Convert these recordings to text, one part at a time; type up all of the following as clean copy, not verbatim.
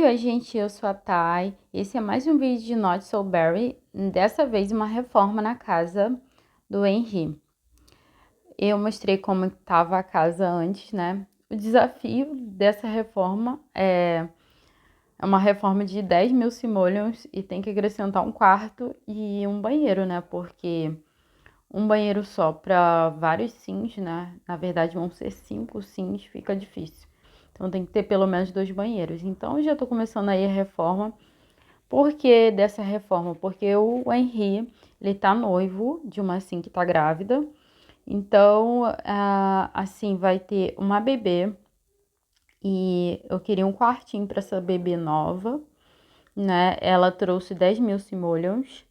Oi, gente, eu sou a Thay. Esse é mais um vídeo de Not So Berry, dessa vez uma reforma na casa do Henry. Eu mostrei como estava a casa antes, né? O desafio dessa reforma é uma reforma de 10 mil simoleons e tem que acrescentar um quarto e um banheiro, né? Porque um banheiro só para vários sims, né? Na verdade vão ser 5 sims, fica difícil. Então tem que ter pelo menos 2 banheiros. Então eu já tô começando aí a reforma. Por que dessa reforma? Porque o Henry, ele tá noivo de uma assim que tá grávida. Então, assim, vai ter uma bebê e eu queria um quartinho para essa bebê nova, né? Ela trouxe 10 mil simoleons.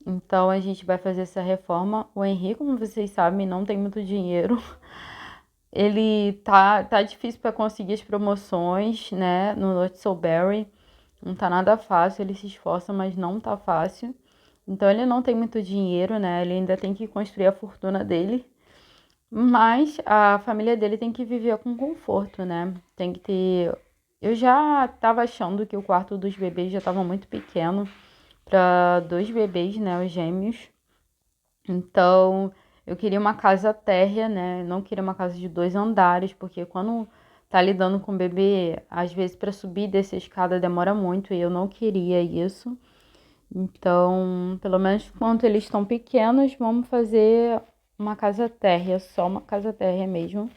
Então, a gente vai fazer essa reforma. O Henry, como vocês sabem, não tem muito dinheiro. Ele tá difícil para conseguir as promoções, né? No Not So Berry. Não tá nada fácil, ele se esforça, mas não tá fácil. Então ele não tem muito dinheiro, né? Ele ainda tem que construir a fortuna dele. Mas a família dele tem que viver com conforto, né? Tem que ter. Eu já tava achando que o quarto dos bebês já tava muito pequeno para 2 bebês, né? Os gêmeos. Então eu queria uma casa térrea, né? Não queria uma casa de 2 andares, porque quando tá lidando com bebê, às vezes para subir e descer a escada demora muito e eu não queria isso. Então, pelo menos enquanto eles estão pequenos, vamos fazer uma casa térrea, só uma casa térrea mesmo,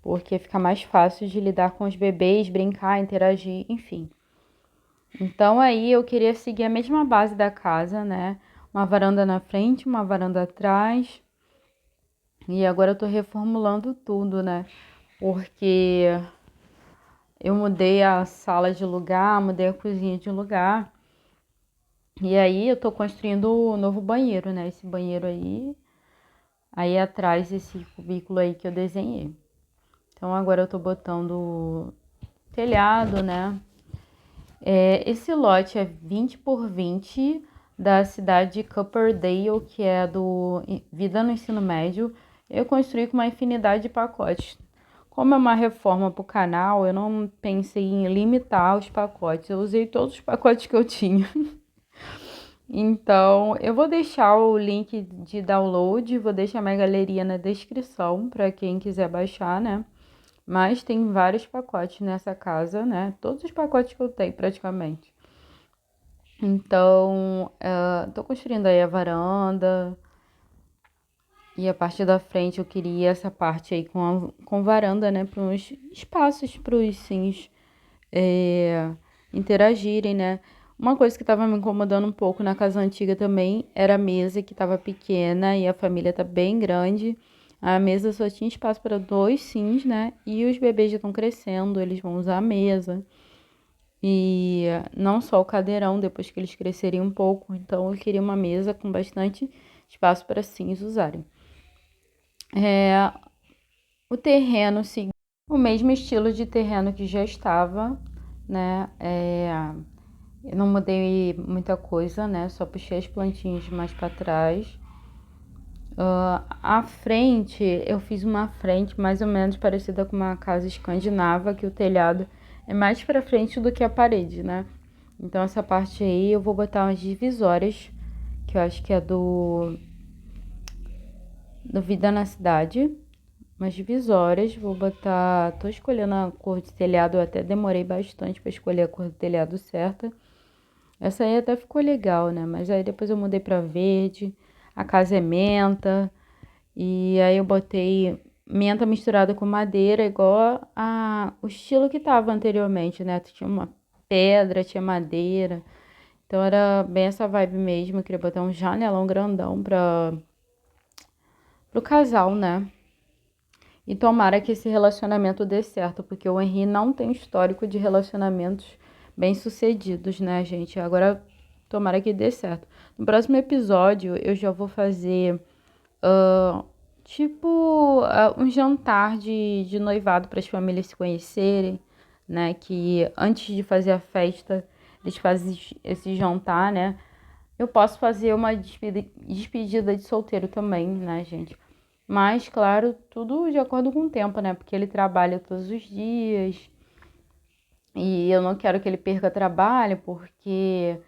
porque fica mais fácil de lidar com os bebês, brincar, interagir, enfim. Então aí eu queria seguir a mesma base da casa, né? Uma varanda na frente, uma varanda atrás. E agora eu tô reformulando tudo, né? Porque eu mudei a sala de lugar, mudei a cozinha de lugar. E aí eu tô construindo o novo banheiro, né? Esse banheiro aí atrás, esse cubículo aí que eu desenhei. Então agora eu tô botando telhado, né? Esse lote é 20 por 20 da cidade de Copperdale, que é do Vida no Ensino Médio. Eu construí com uma infinidade de pacotes. Como é uma reforma para o canal, eu não pensei em limitar os pacotes. Eu usei todos os pacotes que eu tinha. Então, eu vou deixar o link de download, vou deixar minha galeria na descrição para quem quiser baixar, né? Mas tem vários pacotes nessa casa, né? Todos os pacotes que eu tenho, praticamente. Então, tô construindo aí a varanda. E a parte da frente eu queria essa parte aí com varanda, né? Para uns espaços para os sims interagirem, né? Uma coisa que estava me incomodando um pouco na casa antiga também era a mesa que estava pequena e a família tá bem grande. A mesa só tinha espaço para 2 sims, né? E os bebês já estão crescendo, eles vão usar a mesa. E não só o cadeirão, depois que eles crescerem um pouco. Então eu queria uma mesa com bastante espaço para sims usarem. O terreno seguiu o mesmo estilo de terreno que já estava, né? Eu não mudei muita coisa, né? Só puxei as plantinhas mais para trás. A frente, eu fiz uma frente mais ou menos parecida com uma casa escandinava, que o telhado é mais para frente do que a parede, né? Então essa parte aí eu vou botar umas divisórias, que eu acho que é do Vida na Cidade. Umas divisórias, vou botar. Tô escolhendo a cor de telhado, eu até demorei bastante para escolher a cor do telhado certa. Essa aí até ficou legal, né? Mas aí depois eu mudei para verde. A casa é menta. E aí eu botei menta misturada com madeira, igual o estilo que tava anteriormente, né? Tinha uma pedra, tinha madeira. Então era bem essa vibe mesmo. Eu queria botar um janelão grandão pro casal, né? E tomara que esse relacionamento dê certo, porque o Henry não tem histórico de relacionamentos bem-sucedidos, né, gente? Agora, tomara que dê certo. No próximo episódio, eu já vou fazer, ah, tipo, um jantar de noivado para as famílias se conhecerem, né? Que antes de fazer a festa, eles fazem esse jantar, né? Eu posso fazer uma despedida de solteiro também, né, gente? Mas, claro, tudo de acordo com o tempo, né? Porque ele trabalha todos os dias. E eu não quero que ele perca trabalho, porque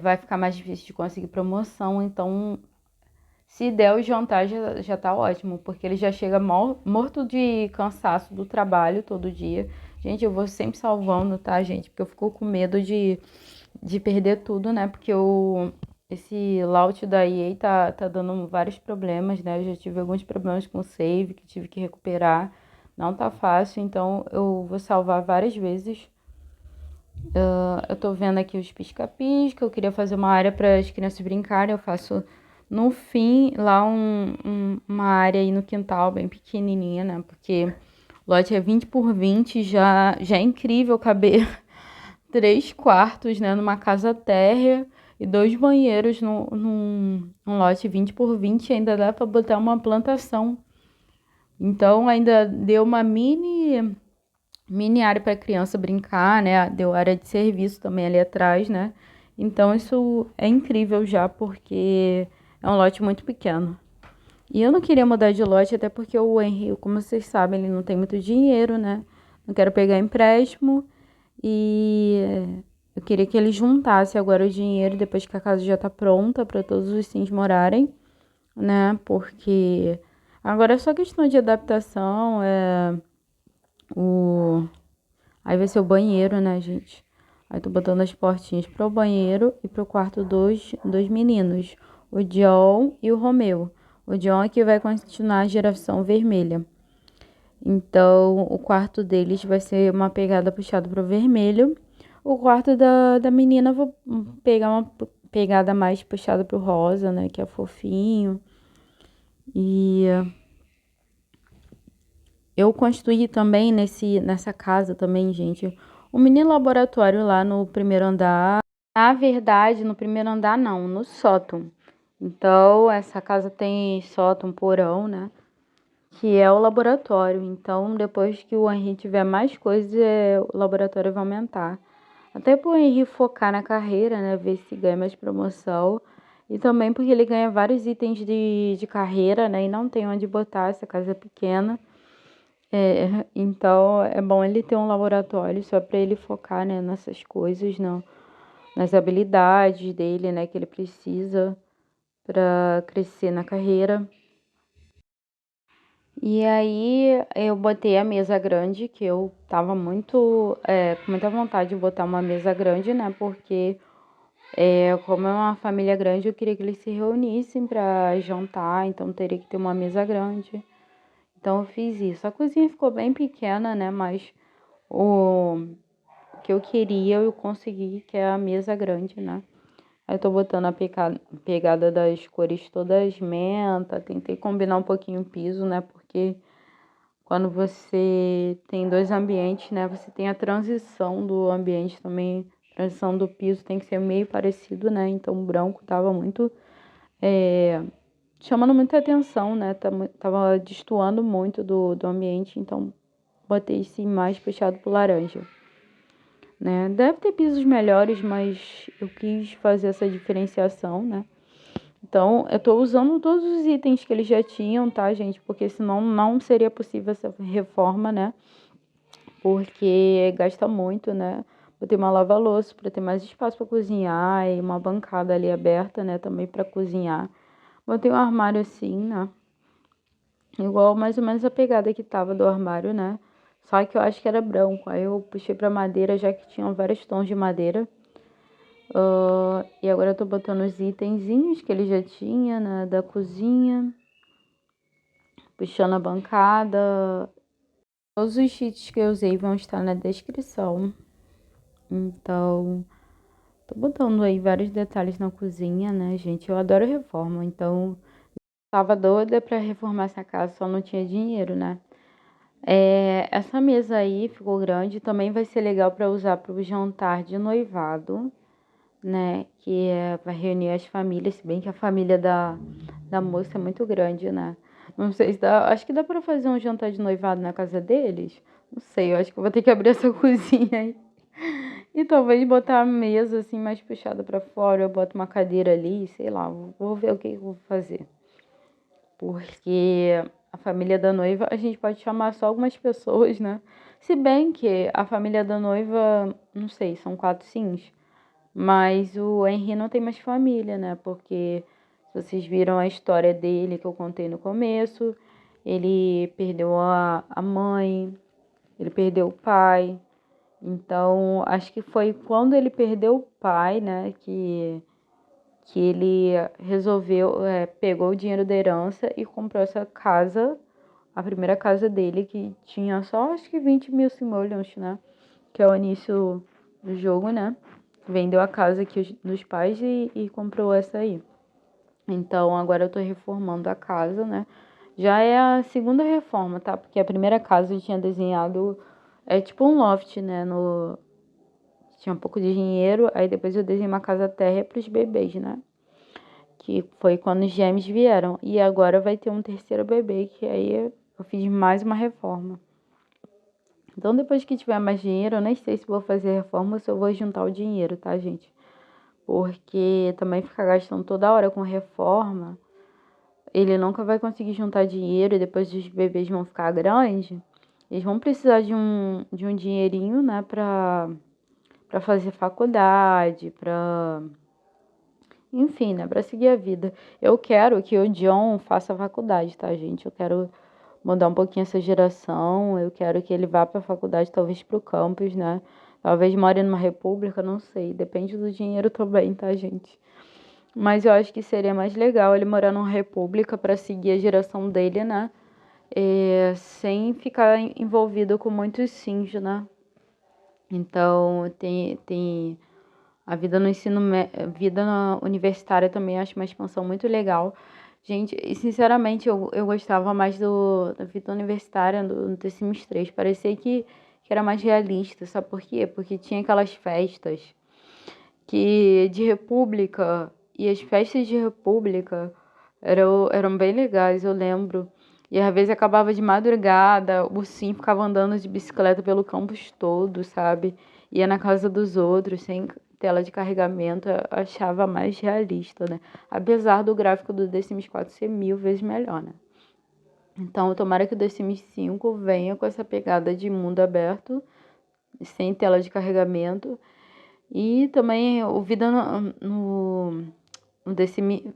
vai ficar mais difícil de conseguir promoção. Então, se der o jantar, já tá ótimo, porque ele já chega morto de cansaço do trabalho todo dia. Gente, eu vou sempre salvando, tá, gente? Porque eu fico com medo de perder tudo, né? Porque esse launch da EA tá dando vários problemas, né? Eu já tive alguns problemas com o save que tive que recuperar. Não tá fácil, então eu vou salvar várias vezes. Eu tô vendo aqui os pisca-pisca. Eu queria fazer uma área para as crianças brincarem. Eu faço no fim lá uma área aí no quintal bem pequenininha, né? Porque o lote é 20 por 20, já é incrível caber 3 quartos, né? Numa casa térrea e 2 banheiros num lote 20 por 20. Ainda dá para botar uma plantação. Então ainda deu uma mini área para criança brincar, né? Deu área de serviço também ali atrás, né? Então isso é incrível já, porque é um lote muito pequeno. E eu não queria mudar de lote, até porque o Henry, como vocês sabem, ele não tem muito dinheiro, né? Não quero pegar empréstimo e eu queria que ele juntasse agora o dinheiro depois que a casa já tá pronta para todos os sims morarem, né? Porque agora é só questão de adaptação, o aí vai ser o banheiro, né, gente? Aí tô botando as portinhas pro banheiro e pro quarto dos meninos, o John e o Romeu. O John é que vai continuar a geração vermelha. Então, o quarto deles vai ser uma pegada puxada pro vermelho. O quarto da menina, eu vou pegar uma pegada mais puxada pro rosa, né, que é fofinho. E eu construí também nessa casa também, gente, um mini laboratório lá no primeiro andar. Na verdade, no primeiro andar não, no sótão. Então, essa casa tem sótão, porão, né? Que é o laboratório. Então, depois que o Henry tiver mais coisas, o laboratório vai aumentar. Até pro Henry focar na carreira, né? Ver se ganha mais promoção. E também porque ele ganha vários itens de carreira, né? E não tem onde botar, essa casa é pequena. Então é bom ele ter um laboratório só para ele focar, né, nessas coisas, não, nas habilidades dele, né, que ele precisa para crescer na carreira. E aí eu botei a mesa grande, que eu tava com muita vontade de botar uma mesa grande, né, porque como é uma família grande, eu queria que eles se reunissem para jantar, então teria que ter uma mesa grande. Então eu fiz isso. A cozinha ficou bem pequena, né, mas o que eu queria, eu consegui, que é a mesa grande, né? Aí eu tô botando a pegada das cores todas menta, tentei combinar um pouquinho o piso, né? Porque quando você tem dois ambientes, né? Você tem a transição do ambiente também, transição do piso tem que ser meio parecido, né? Então o branco tava muito, é, chamando muita atenção, né? Tava destoando muito do ambiente, então botei esse mais puxado pro laranja, né? Deve ter pisos melhores, mas eu quis fazer essa diferenciação, né? Então, eu tô usando todos os itens que eles já tinham, tá, gente? Porque senão não seria possível essa reforma, né? Porque gasta muito, né? Botei uma lava-louça para ter mais espaço para cozinhar e uma bancada ali aberta, né? Também para cozinhar. Botei um armário assim, né? Igual mais ou menos a pegada que tava do armário, né? Só que eu acho que era branco. Aí eu puxei pra madeira, já que tinham vários tons de madeira. E agora eu tô botando os itenzinhos que ele já tinha, né, da cozinha, puxando a bancada. Todos os cheats que eu usei vão estar na descrição. Então, tô botando aí vários detalhes na cozinha, né, gente? Eu adoro reforma, então tava doida pra reformar essa casa, só não tinha dinheiro, né? Essa mesa aí ficou grande, também vai ser legal para usar para o jantar de noivado, né? Vai reunir as famílias, se bem que a família da moça é muito grande, né? Não sei se dá, acho que dá pra fazer um jantar de noivado na casa deles. Não sei, eu acho que eu vou ter que abrir essa cozinha aí. E talvez botar a mesa assim mais puxada pra fora, eu boto uma cadeira ali, sei lá, vou ver o que eu vou fazer. Porque a família da noiva, a gente pode chamar só algumas pessoas, né? Se bem que a família da noiva, não sei, são 4 sims. Mas o Henry não tem mais família, né? Porque vocês viram a história dele que eu contei no começo. Ele perdeu a mãe, ele perdeu o pai. Então, acho que foi quando ele perdeu o pai, né? Que ele resolveu, pegou o dinheiro da herança e comprou essa casa, a primeira casa dele, que tinha só acho que 20 mil simoleons, né? Que é o início do jogo, né? Vendeu a casa aqui dos pais e comprou essa aí. Então agora eu tô reformando a casa, né? Já é a segunda reforma, tá? Porque a primeira casa eu tinha desenhado, é tipo um loft, né? Tinha um pouco de dinheiro, aí depois eu desenhei uma casa térrea pros bebês, né? Que foi quando os gêmeos vieram. E agora vai ter um terceiro bebê, que aí eu fiz mais uma reforma. Então, depois que tiver mais dinheiro, eu nem sei se vou fazer reforma ou se eu vou juntar o dinheiro, tá, gente? Porque também ficar gastando toda hora com reforma, ele nunca vai conseguir juntar dinheiro e depois os bebês vão ficar grandes. Eles vão precisar de um dinheirinho, né, pra fazer faculdade, enfim, né, pra seguir a vida. Eu quero que o John faça faculdade, tá, gente? Eu quero mudar um pouquinho essa geração. Eu quero que ele vá para a faculdade, talvez para o campus, né? Talvez more numa república, não sei. Depende do dinheiro também, tá, gente? Mas eu acho que seria mais legal ele morar numa república para seguir a geração dele, né? Sem ficar envolvido com muitos sims, né? Então, tem a vida no vida universitária também acho uma expansão muito legal. Gente, e sinceramente eu gostava mais da vida universitária do The Sims 3. Parecia que era mais realista, sabe por quê? Porque tinha aquelas festas de república, e as festas de república eram bem legais, eu lembro. E às vezes acabava de madrugada, o Sim ficava andando de bicicleta pelo campus todo, sabe? Ia na casa dos outros, sem tela de carregamento, eu achava mais realista, né? Apesar do gráfico do The Sims 4 ser 1000 vezes melhor, né? Então, tomara que o The Sims 5 venha com essa pegada de mundo aberto, sem tela de carregamento. E também o Vida no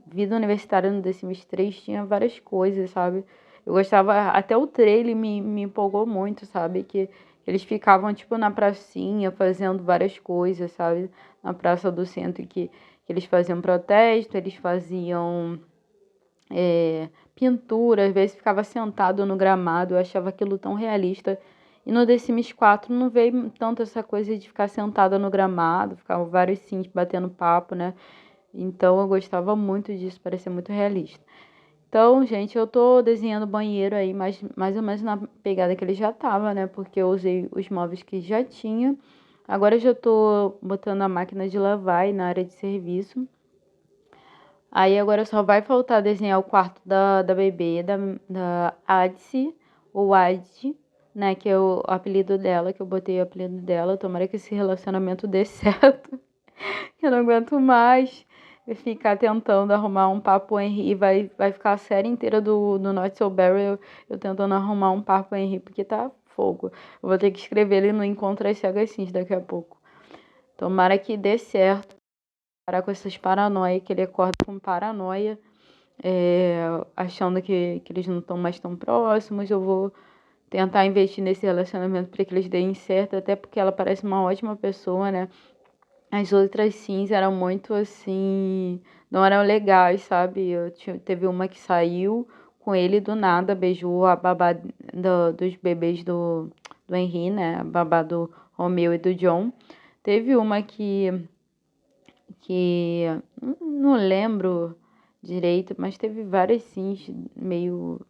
Vida Universitária no The Sims 3 tinha várias coisas, sabe? Eu gostava, até o trailer me empolgou muito, sabe? Que eles ficavam, tipo, na pracinha fazendo várias coisas, sabe? Na Praça do Centro, que eles faziam protesto, eles faziam pintura, às vezes ficava sentado no gramado, eu achava aquilo tão realista. E no The Sims 4 não veio tanto essa coisa de ficar sentada no gramado, ficavam vários sims batendo papo, né? Então eu gostava muito disso, parecia muito realista. Então, gente, eu tô desenhando o banheiro aí mais ou menos na pegada que ele já tava, né? Porque eu usei os móveis que já tinha. Agora eu já tô botando a máquina de lavar aí na área de serviço. Aí agora só vai faltar desenhar o quarto da bebê, da Adice, ou Ad, né? Que é o apelido dela, que eu botei o apelido dela. Tomara que esse relacionamento dê certo. Eu não aguento mais ficar tentando arrumar um papo Henry. E vai ficar a série inteira do Not So Berry eu tentando arrumar um papo Henry, porque tá fogo. Eu vou ter que escrever ele no Encontro às Cegas Sims daqui a pouco. Tomara que dê certo. Parar com essas paranoias, que ele acorda com paranoia, achando que eles não estão mais tão próximos. Eu vou tentar investir nesse relacionamento para que eles deem certo, até porque ela parece uma ótima pessoa, né? As outras sims eram muito assim, não eram legais, sabe? Teve uma que saiu com ele do nada, beijou a babá dos bebês do Henry, né? A babá do Romeu e do John. Teve uma que não lembro direito, mas teve várias sims meio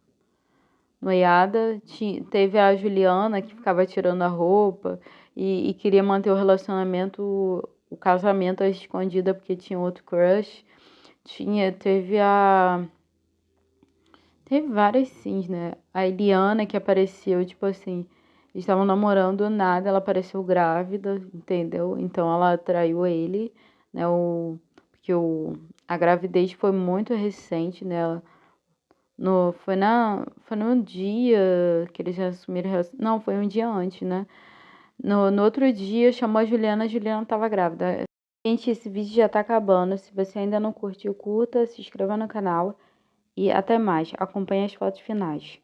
noiada. Teve a Juliana que ficava tirando a roupa e queria manter o relacionamento, o casamento à escondida porque tinha outro crush. Teve várias sims, né? A Eliana que apareceu, tipo assim, eles estavam namorando nada, ela apareceu grávida, entendeu? Então ela traiu ele, né? Porque a gravidez foi muito recente, né? Foi no dia que eles assumiram. Não, foi um dia antes, né? No outro dia chamou a Juliana tava grávida. Gente, esse vídeo já tá acabando. Se você ainda não curtiu, curta, se inscreva no canal e até mais. Acompanhe as fotos finais.